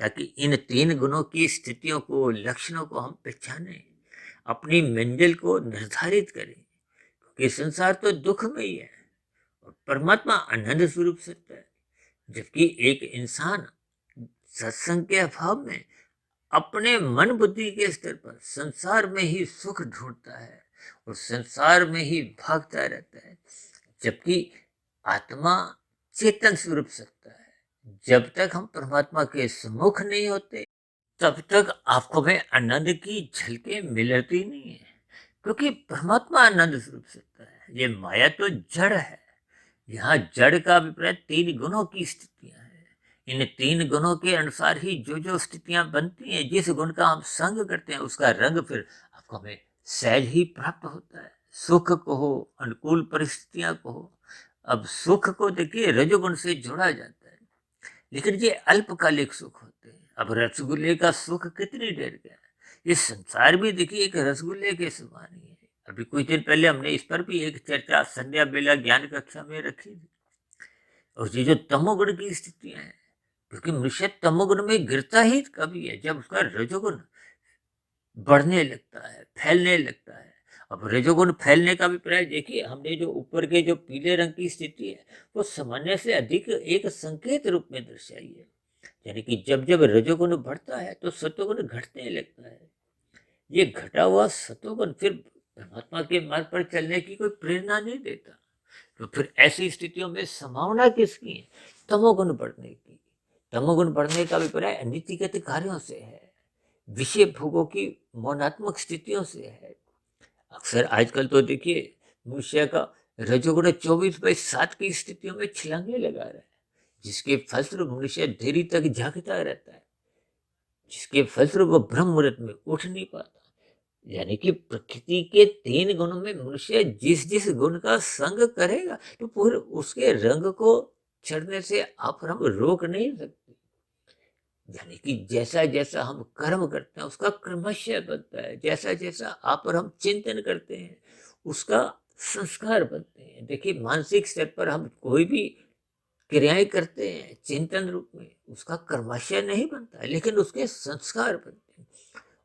ताकि इन 3 गुणों की स्थितियों को, लक्षणों को हम पहचानें, अपनी मंजिल को निर्धारित करें। क्योंकि संसार तो दुख में ही है और परमात्मा आनंद स्वरूप सत्य है। जबकि एक इंसान सत्संग के अभाव में अपने मन बुद्धि के स्तर पर संसार में ही सुख ढूंढता है और संसार में ही भागता रहता है। जबकि आत्मा चेतन स्वरूप सत्ता है। जब तक हम परमात्मा के सम्मुख नहीं होते, तब तक आपको में आनंद की झलकें मिलती नहीं है। क्योंकि परमात्मा आनंद स्वरूप सत्ता है। ये माया तो जड़ है। यहाँ जड़ का अभिप्राय 3 गुणों की स्थितियां हैं। इन 3 गुणों के अनुसार ही जो जो स्थितियां बनती हैं, जिस गुण का हम संग करते हैं, उसका रंग फिर आपको हमें सहज ही प्राप्त होता है। सुख को हो, अनुकूल परिस्थितियां को हो। अब सुख को देखिए रजोगुण से जोड़ा जाता है, लेकिन ये अल्पकालिक सुख होते हैं। अब रसगुल्ले का सुख कितनी देर का है। ये संसार भी देखिए एक रसगुल्ले के समान ही है। अभी कुछ दिन पहले हमने इस पर भी एक चर्चा संध्या बेला ज्ञान कक्षा में रखी थी। और ये जो तमोगुण की स्थितियां हैं, क्योंकि मनुष्य तमोगुण में गिरता ही कभी है जब उसका रजोगुण बढ़ने लगता है, फैलने लगता है। अब रजोगुण फैलने का अभिप्राय देखिए, हमने जो ऊपर के जो पीले रंग की स्थिति है, वो सामान्य से अधिक एक संकेत रूप में दर्शाई है। यानी कि जब जब रजोगुण बढ़ता है तो सतोगुण घटने लगता है। ये घटा हुआ सतोगुण फिर परमात्मा के मार्ग पर चलने की कोई प्रेरणा नहीं देता। तो फिर ऐसी स्थितियों में संभावना किसकी है? तमोगुण बढ़ने की। तमोगुण बढ़ने का अभिप्राय अनितिगत कार्यों से है, विषय भोगों की मौनात्मक स्थितियों से है। अक्सर आजकल तो देखिए मनुष्य का रजोगुण 24/7 की स्थितियों में छलांगे लगा रहा है, जिसके फलस्वरूप मनुष्य देरी तक जागता रहता है, जिसके फलस्वरूप वो ब्रह्म मुहूर्त में उठ नहीं पाता। यानी कि प्रकृति के 3 गुणों में मनुष्य जिस जिस गुण का संग करेगा, तो पूरे उसके रंग को चढ़ने से आप और हम रोक नहीं सकते। यानी कि जैसा जैसा हम कर्म करते हैं, उसका क्रमशः बनता है। जैसा जैसा आप और हम चिंतन करते हैं, उसका संस्कार बनते हैं। देखिए मानसिक स्तर पर हम कोई भी क्रियाएं करते हैं चिंतन रूप में, उसका कर्माशय नहीं बनता है, लेकिन उसके संस्कार बनते हैं।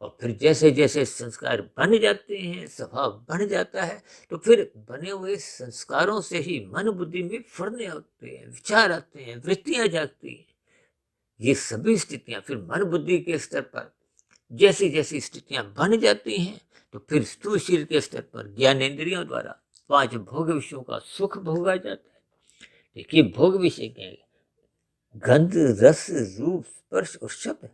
और फिर जैसे जैसे संस्कार बन जाते हैं, स्वभाव बन जाता है, तो फिर बने हुए संस्कारों से ही मन बुद्धि में फुरने होते हैं, विचार आते हैं, वृत्तियां जागती हैं। ये सभी स्थितियां फिर मन बुद्धि के स्तर पर जैसी जैसी स्थितियां बन जाती हैं, तो फिर स्थूल शरीर के स्तर पर ज्ञानेंद्रियों द्वारा 5 भोग विषयों का सुख भोगा जाता है। देखिए भोग विषय क्या है? गंध, रस, रूप, स्पर्श और शब्द।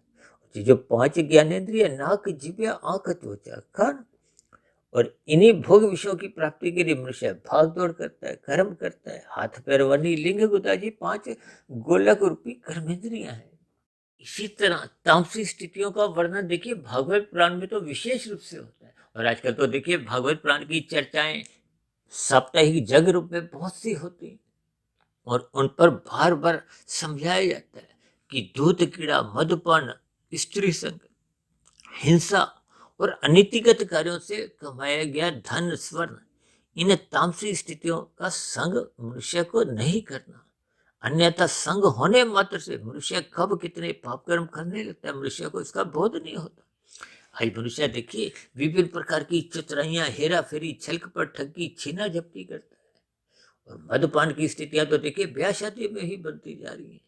ये जो 5 ज्ञानेंद्रिय, नाक, जिह्वा, आंख, त्वचा, कान, और इन्हीं भोग विषयों की प्राप्ति के लिए मनुष्य भाग दौड़ करता है, कर्म करता है। हाथ पैर वाणी लिंग गुदा, जी 5 गोलक रूपी कर्मेंद्रियां हैं। इसी तरह तामसी स्थितियों का वर्णन देखिए भागवत पुराण में तो विशेष रूप से होता है। और आजकल तो देखिए भागवत पुराण की चर्चाएं साप्ताहिक जग रूप में बहुत सी होती हैं, और उन पर बार बार समझाया जाता है कि दूध कीड़ा, मधुपान, स्त्री संग, हिंसा और अनीतिगत कार्यों से कमाया गया धन, स्वर्ण, इन तामसी स्थितियों का संग मनुष्य को नहीं करना। अन्यथा संग होने मात्र से मनुष्य कब कितने पाप कर्म करने लगता है, मनुष्य को इसका बोध नहीं होता। आई मनुष्य देखिए विभिन्न प्रकार की चतुराइयां, हेरा फेरी, छल कपट, ठगी, छीना झपटी करता है। और मद्यपान की स्थितियां तो देखिए ब्याह शादी में ही बनती जा रही है।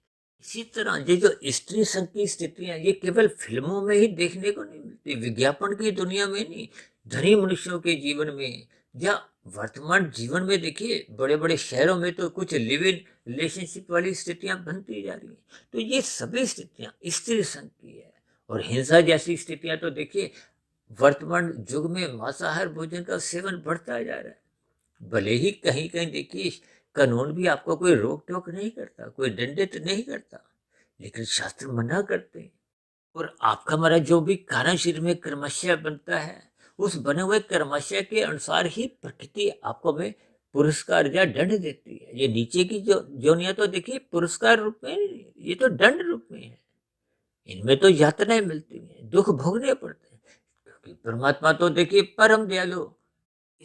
इसी तरह ये जो स्त्री संघ की स्थितियां, ये केवल फिल्मों में ही देखने को नहीं मिलती, विज्ञापन की दुनिया में नहीं, धनी मनुष्यों के जीवन में या वर्तमान जीवन में देखिए बड़े बड़े शहरों में तो कुछ लिव इन रिलेशनशिप वाली स्थितियां बनती जा रही है। तो ये सभी स्थितियां स्त्री संघ की है। और हिंसा जैसी स्थितियां तो देखिए वर्तमान युग में मांसाहार भोजन का सेवन बढ़ता जा रहा है। भले ही कहीं कहीं देखिए कानून भी आपको कोई रोक टोक नहीं करता, कोई दंडित नहीं करता, लेकिन शास्त्र मना करते हैं। और आपका हमारा जो भी कारण शरीर में कर्मशय बनता है, उस बने हुए कर्मशय के अनुसार ही प्रकृति आपको में पुरस्कार या दंड देती है। ये नीचे की जो जोनियां तो देखिए पुरस्कार रूप में नहीं, ये तो दंड रूप में है। इनमें तो यातनाएं मिलती हैं, दुख भोगने पड़ते हैं। क्योंकि परमात्मा तो देखिए परम दयालु,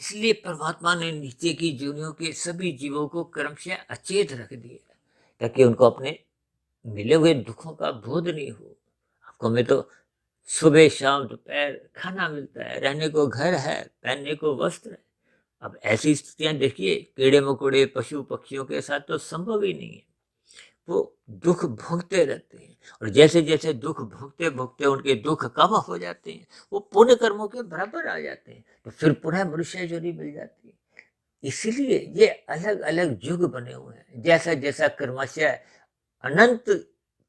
इसलिए परमात्मा ने नीचे की जोनियों के सभी जीवों को क्रमशः अचेत रख दिया, ताकि उनको अपने मिले हुए दुखों का बोध नहीं हो। आपको में तो सुबह शाम दोपहर खाना मिलता है, रहने को घर है, पहनने को वस्त्र है। अब ऐसी स्थितियां देखिए कीड़े मकोड़े पशु पक्षियों के साथ तो संभव ही नहीं है। वो दुख भोगते रहते हैं और जैसे जैसे दुख भोगते भोगते उनके दुख कम हो जाते हैं, वो पुण्य कर्मों के बराबर आ जाते हैं, तो फिर पुनः मनुष्य जोनी मिल जाती है। इसलिए ये अलग अलग युग बने हुए हैं, जैसा जैसा कर्माशय अनंत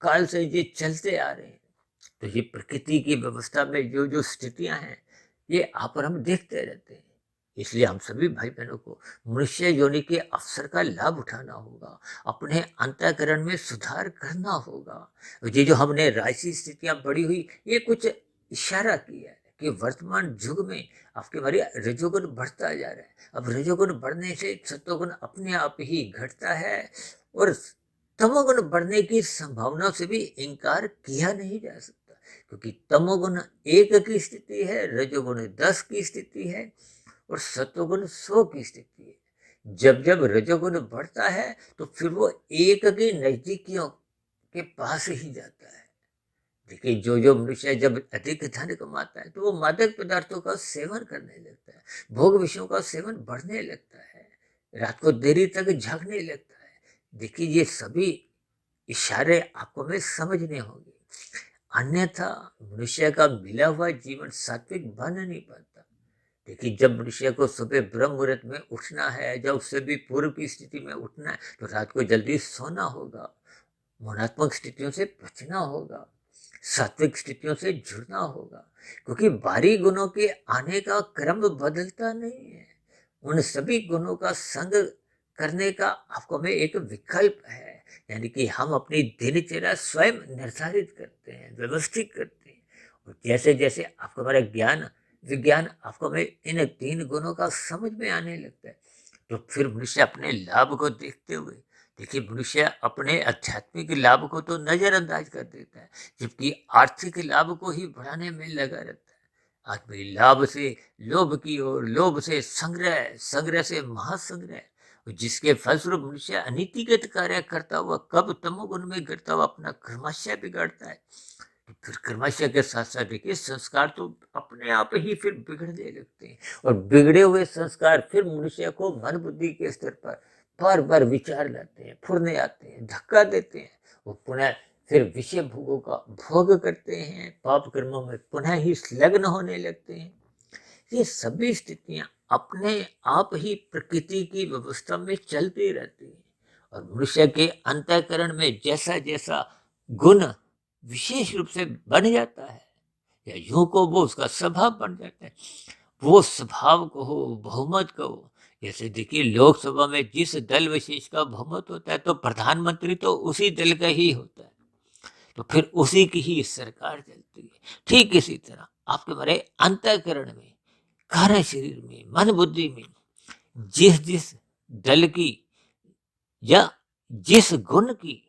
काल से ये चलते आ रहे हैं। तो ये प्रकृति की व्यवस्था में जो जो स्थितियां हैं, ये आप और हम देखते रहते हैं। इसलिए हम सभी भाई बहनों को मनुष्य योनि के अवसर का लाभ उठाना होगा, अपने अंतःकरण में सुधार करना होगा। ये जो हमने राशि स्थितियां बढ़ी हुई, ये कुछ इशारा किया है कि वर्तमान युग में आपके हमारे रजोगुण बढ़ता जा रहा है। अब रजोगुण बढ़ने से सत्वगुण अपने आप ही घटता है और तमोगुण बढ़ने की संभावना से भी इनकार किया नहीं जा सकता, क्योंकि तमोगुण 1 की स्थिति है, रजोगुण 10 की स्थिति है और सत्वगुण 100 की स्थिति है। जब जब रजोगुण बढ़ता है तो फिर वो 1 के नजदीकियों के पास ही जाता है। देखिए जो जो मनुष्य जब अधिक धन कमाता है तो वो मादक पदार्थों का सेवन करने लगता है, भोग विषयों का सेवन बढ़ने लगता है, रात को देरी तक जागने लगता है। देखिए ये सभी इशारे आपको हमें समझने होंगे, अन्यथा मनुष्य का मिला हुआ जीवन सात्विक बन नहीं पाता। देखिए जब मनुष्य को सुबह ब्रह्म मुहूर्त में उठना है, जब उससे भी पूर्व की स्थिति में उठना है, तो रात को जल्दी सोना होगा, मनात्मक स्थितियों से बचना होगा, सात्विक स्थितियों से जुड़ना होगा, क्योंकि बाहरी गुणों के आने का क्रम बदलता नहीं है। उन सभी गुणों का संग करने का आपको में एक विकल्प है, यानी कि हम अपनी दिनचर्या स्वयं निर्धारित करते हैं, व्यवस्थित करते हैं। और जैसे जैसे आपको हमारा ज्ञान विज्ञान आपको में इन 3 गुणों का समझ में आने लगता है, तो फिर मनुष्य अपने लाभ को देखते हुए, देखिए मनुष्य अपने आध्यात्मिक लाभ को तो नजरअंदाज कर देता है, जबकि आर्थिक लाभ को ही बढ़ाने में लगा रहता है। आदमी लाभ से लोभ की ओर, लोभ से संग्रह, संग्रह से महासंग्रह, और जिसके फलस्वरूप मनुष्य अनीतिगत कार्य करता हुआ कब तमोगुण में गिरता हुआ अपना कर्माशय बिगाड़ता है। तो फिर कर्माशय के साथ साथ देखिए संस्कार तो अपने आप ही फिर बिगड़ने लगते हैं, और बिगड़े हुए संस्कार फिर मनुष्य को मन बुद्धि के स्तर पर बार बार विचार लाते हैं, फुरने आते हैं, धक्का देते हैं। वो पुनः फिर विषय भोगों का भोग करते हैं, पाप कर्मों में पुनः ही संलग्न होने लगते हैं। ये सभी स्थितियां अपने आप ही प्रकृति की व्यवस्था में चलती रहती है, और मनुष्य के अंतःकरण में जैसा जैसा गुण विशेष रूप से बन जाता है, या यूं को वो उसका स्वभाव बन जाता है, वो स्वभाव को हो, बहुमत को हो। जैसे देखिए लोकसभा में जिस दल विशेष का बहुमत होता है, तो प्रधानमंत्री तो उसी दल का ही होता है, तो फिर उसी की ही सरकार चलती है। ठीक इसी तरह आपके हमारे अंतःकरण में, कार्य शरीर में, मन बुद्धि में जिस जिस दल की या जिस गुण की,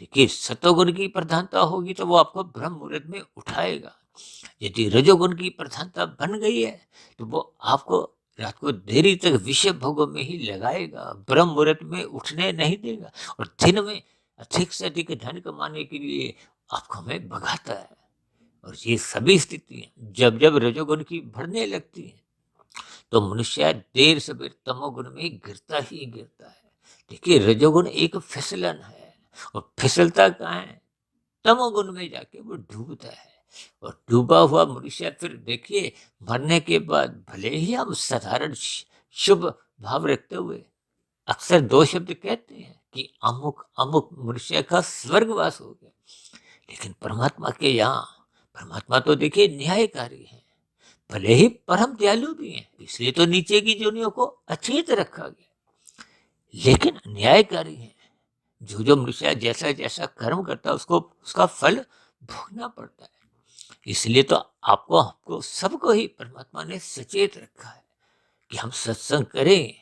देखिए सतोगुण की प्रधानता होगी तो वो आपको ब्रह्म मुहूर्त में उठाएगा। यदि रजोगुण की प्रधानता बन गई है तो वो आपको रात को देरी तक विषय भोगों में ही लगाएगा, ब्रह्म मुहूर्त में उठने नहीं देगा, और दिन में अधिक से अधिक धन कमाने के लिए आपको हमें भगाता है। और ये सभी स्थितियां जब जब रजोगुण की बढ़ने लगती हैं, तो मनुष्य देर सवेर तमोगुण में गिरता ही गिरता है। देखिए रजोगुण एक फिसलन है, और फिसलता कहाँ है? तमोगुण में जाके वो डूबता है। और डूबा हुआ मनुष्य फिर देखिए मरने के बाद भले ही हम साधारण शुभ भाव रखते हुए अक्सर 2 शब्द कहते हैं कि अमुक अमुक मनुष्य का स्वर्गवास हो गया, लेकिन परमात्मा के यहाँ परमात्मा तो देखिए न्यायकारी है, भले ही परम दयालु भी हैं, इसलिए तो नीचे की जोनियों को अछूत रखा गया, लेकिन न्यायकारी है। जो जो मनुष्य जैसा जैसा कर्म करता है उसको उसका फल भोगना पड़ता है। इसलिए तो आपको हमको सबको ही परमात्मा ने सचेत रखा है कि हम सत्संग करें,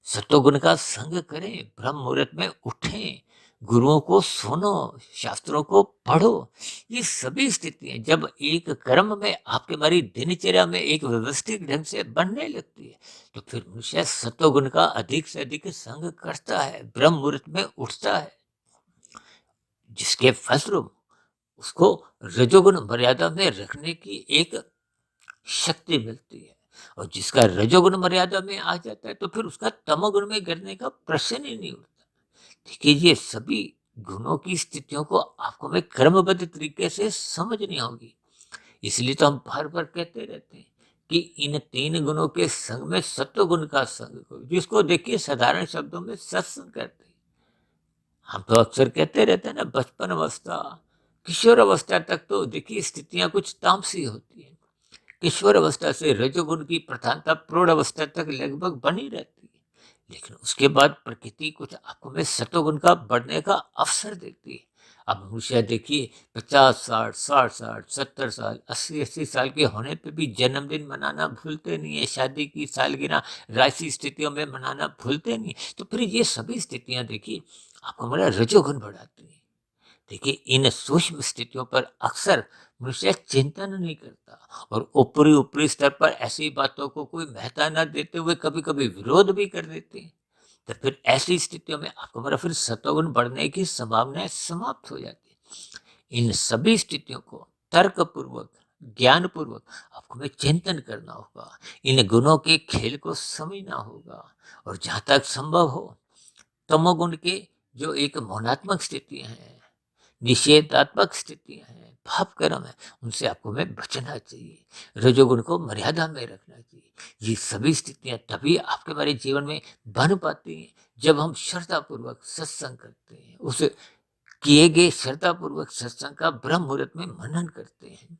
सत्वगुण का संग करें, ब्रह्म मुहूर्त में उठें, गुरुओं को सुनो, शास्त्रों को पढ़ो। ये सभी स्थितियां जब एक कर्म में आपके हमारी दिनचर्या में एक व्यवस्थित ढंग से बनने लगती है, तो फिर मनुष्य सत्वगुण का अधिक से अधिक संग करता है, ब्रह्म मुहूर्त में उठता है, जिसके फलस्वरूप उसको रजोगुण मर्यादा में रखने की एक शक्ति मिलती है। और जिसका रजोगुण मर्यादा में आ जाता है तो फिर उसका तमोगुण में गिरने का प्रश्न ही नहीं उठता। देखिए, ये सभी गुणों की स्थितियों को आपको में क्रमबद्ध तरीके से समझनी होगी। इसलिए तो हम बार बार कहते रहते हैं कि इन 3 गुणों के संग में सत्व गुण का संग करो, जिसको देखिए साधारण शब्दों में सत्संग कहते हैं। हम तो अक्सर कहते रहते हैं ना, बचपन अवस्था, किशोर अवस्था तक तो देखिए स्थितियां कुछ तामसी होती है। किशोर अवस्था से रजोगुण की प्रधानता प्रौढ़ अवस्था तक लगभग बनी रहती है। लेकिन उसके बाद प्रकृति कुछ आपको में सतोगुण का बढ़ने का अवसर देती है। अब मनुष्य देखिए 50 60 60 70 साल 80 साल के होने पे भी जन्मदिन मनाना भूलते नहीं है, शादी की सालगिरह राशि स्थितियों में मनाना भूलते नहीं है। तो फिर ये सभी स्थितियां देखिए आपको हमारा रजोगुण बढ़ाती है। देखिए, इन सूक्ष्म स्थितियों पर अक्सर मनुष्य चिंतन नहीं करता और ऊपरी ऊपरी स्तर पर ऐसी बातों को कोई महत्व न देते हुए कभी कभी विरोध भी कर देते हैं। तो फिर ऐसी स्थितियों में आपको हमारा फिर सत्वगुण बढ़ने की संभावनाएं समाप्त हो जाती है। इन सभी स्थितियों को तर्क पूर्वक ज्ञान पूर्वक आपको में चिंतन करना होगा। इन गुणों के खेल को समझना होगा और जहां तक संभव हो तमोगुण के जो एक मौनात्मक स्थितियां हैं, निषेधात्मक स्थितियां हैं, पाप कर्म है, उनसे आपको में बचना चाहिए। रजोगुण को मर्यादा में रखना चाहिए। ये सभी स्थितियां तभी आपके हमारे जीवन में बन पाती हैं जब हम श्रद्धा पूर्वक सत्संग करते हैं, उस किए गए श्रद्धा पूर्वक सत्संग का ब्रह्म मुहूर्त में मनन करते हैं।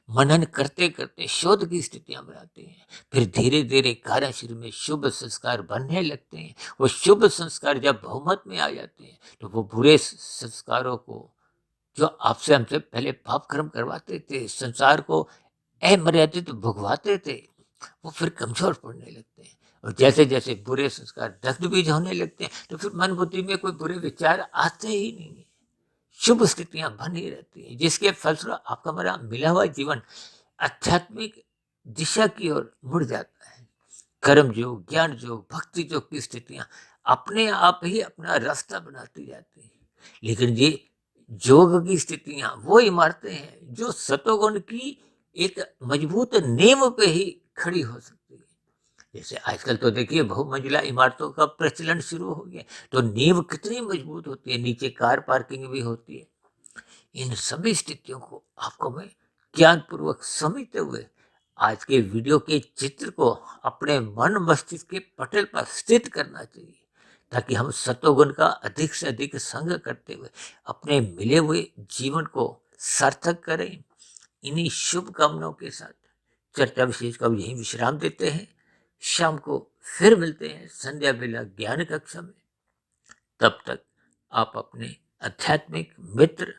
मनन करते करते शोध की स्थितियां बनाते हैं। फिर धीरे धीरे कार्यशील में शुभ संस्कार बनने लगते हैं। वो शुभ संस्कार जब बहुमत में आ जाते हैं तो वो बुरे संस्कारों को, जो आपसे हमसे पहले पाप कर्म करवाते थे, संसार को अमर्यादित भुगवाते थे, वो फिर कमजोर पड़ने लगते हैं। और जैसे जैसे बुरे संस्कार दग्ध बीज होने लगते हैं तो फिर मन बुद्धि में कोई बुरे विचार आते ही नहीं है। शुभ स्थितियां बनी रहती है, जिसके फलस्वरूप आपका हमारा मिला हुआ जीवन आध्यात्मिक दिशा की ओर मुड़ जाता है। कर्म योग, ज्ञान योग, भक्ति योग की स्थितियां अपने आप ही अपना रास्ता बनाती जाती है। लेकिन ये योग की स्थितियां वो इमारतें हैं जो सतोगुण की एक मजबूत नींव पे ही खड़ी हो सकती है। जैसे आजकल तो देखिए बहुमंजिला इमारतों का प्रचलन शुरू हो गया, तो नींव कितनी मजबूत होती है, नीचे कार पार्किंग भी होती है। इन सभी स्थितियों को आपको मैं ज्ञान पूर्वक समझते हुए आज के वीडियो के चित्र को अपने मन मस्तिष्क के पटल पर स्थित करना चाहिए, ताकि हम सत्वगुण का अधिक से अधिक संग करते हुए अपने मिले हुए जीवन को सार्थक करें। इन्हीं शुभ कामनाओं के साथ चर्चा विशेष का यही विश्राम देते हैं। शाम को फिर मिलते हैं संध्या बेला ज्ञान कक्षा में। तब तक आप अपने आध्यात्मिक मित्र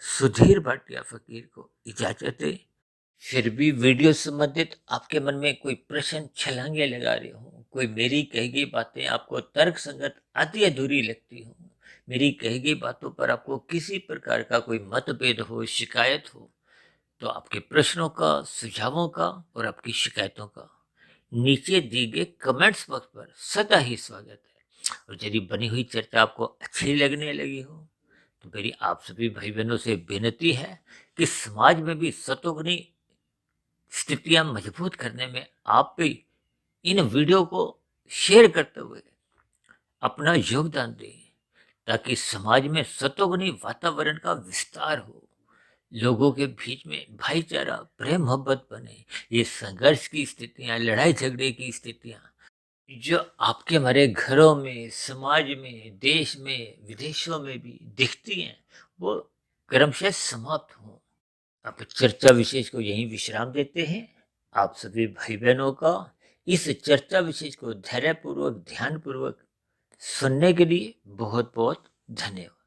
सुधीर भाटिया फकीर को इजाजत दें। फिर भी वीडियो संबंधित आपके मन में कोई प्रश्न छलांगे लगा रहे हो, कोई मेरी कही गई बातें आपको तर्क संगत आधी अधूरी लगती हो, मेरी कही गई बातों पर आपको किसी प्रकार का कोई मतभेद हो, शिकायत हो, तो आपके प्रश्नों का, सुझावों का और आपकी शिकायतों का नीचे दिए गए कमेंट्स बॉक्स पर सदा ही स्वागत है। और यदि बनी हुई चर्चा आपको अच्छी लगने लगी हो तो मेरी आप सभी भाई बहनों से विनती है कि समाज में भी सतोगुणी स्थितियां मजबूत करने में आप भी इन वीडियो को शेयर करते हुए अपना योगदान दें, ताकि समाज में सतोगुणी वातावरण का विस्तार हो, लोगों के बीच में भाईचारा प्रेम मोहब्बत बने। ये संघर्ष की स्थितियां, लड़ाई झगड़े की स्थितियां जो आपके हमारे घरों में, समाज में, देश में, विदेशों में भी दिखती हैं, वो क्रमशः समाप्त हों। अब चर्चा विशेष को यहीं विश्राम देते हैं। आप सभी भाई बहनों का इस चर्चा विशेष को धैर्यपूर्वक, ध्यानपूर्वक सुनने के लिए बहुत बहुत धन्यवाद।